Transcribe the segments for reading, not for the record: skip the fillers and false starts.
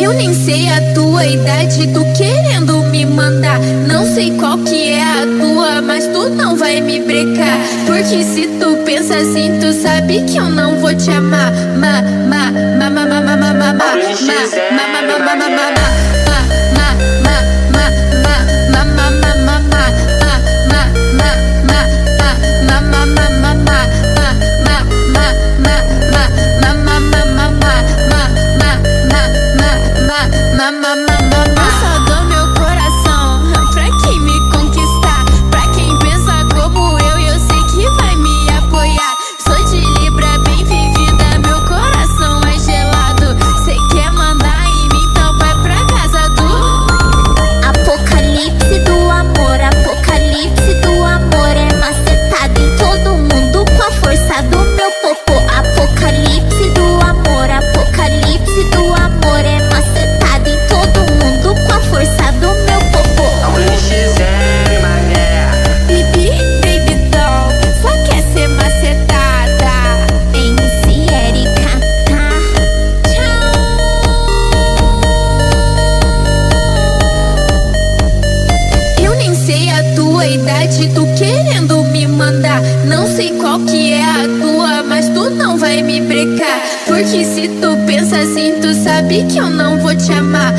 Eu nem sei a tua idade, tu querendo me mandar. Não sei qual que é a tua, mas tu não vai me brecar. Porque se tu pensa assim, tu sabe que eu não vou te amar. Eu só dou meu coração pra quem me conquistar. Pra quem pensa como eu sei que vai me apoiar. Sou de Libra, bem vivida, meu coração é gelado. Cê quer mandar em mim, então vai pra casa do Apocalipse do amor, apocalipse do amor. É macetado em todo mundo com a força do meu popô. Apocalipse do amor, apocalipse do amor. É macetado em todo mundo com a força do meu popô. NX0, mané. Bibi, baby doll, só quer ser macetada. MC Erika, tá? Tchau. Eu nem sei a tua idade, tu querendo me mandar. Não sei qual que é a tua, mas tu não vai me brecar. Porque se tu pensa assim, tu sabe que eu não vou te amar.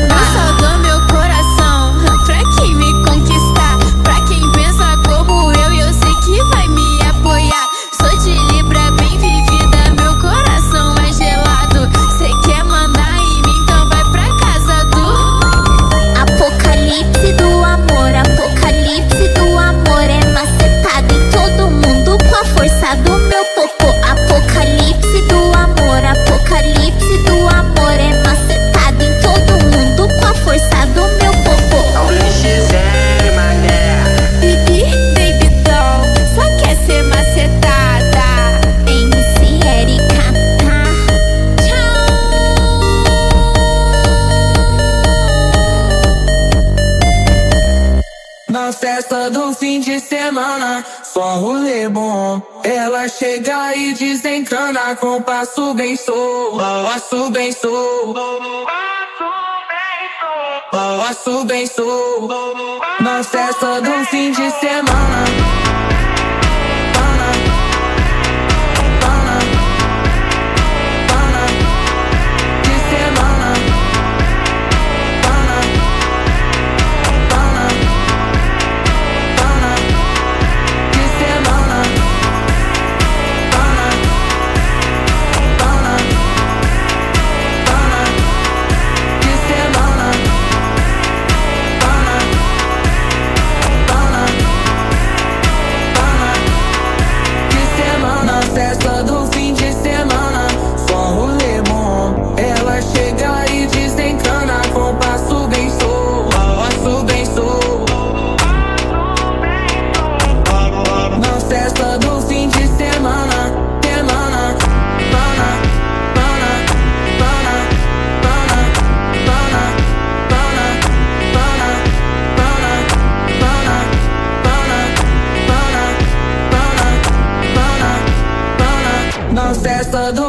Eu só dou meu coração pra quem me conquistar. Pra quem pensa como eu sei que vai me apoiar. Sou de Libra, bem vivida, meu coração é gelado. Cê quer mandar em mim, então vai pra casa do Apocalipse do amor, apocalipse do amor. É macetado em todo mundo com a força do meu popô. Apocalipse do amor, apocalipse do amor. É macetado em todo mundo com a força do meu popô. NX0, mané. Bibi, baby doll, só quer ser macetada. MC Erika, tá? Tchau. Na festa do fim de semana, só rolê bom. Ela chega e desencana com passo bem sou, passo bem sou, passo bem sou. Na festa do fim de semana, de semana, de semana, de semana, de semana. Na festa do fim de semana, só rolê bom. Ela chega e desencana com passo bem sou, passo bem sou. Na festa do fim de semana, semana, na festa do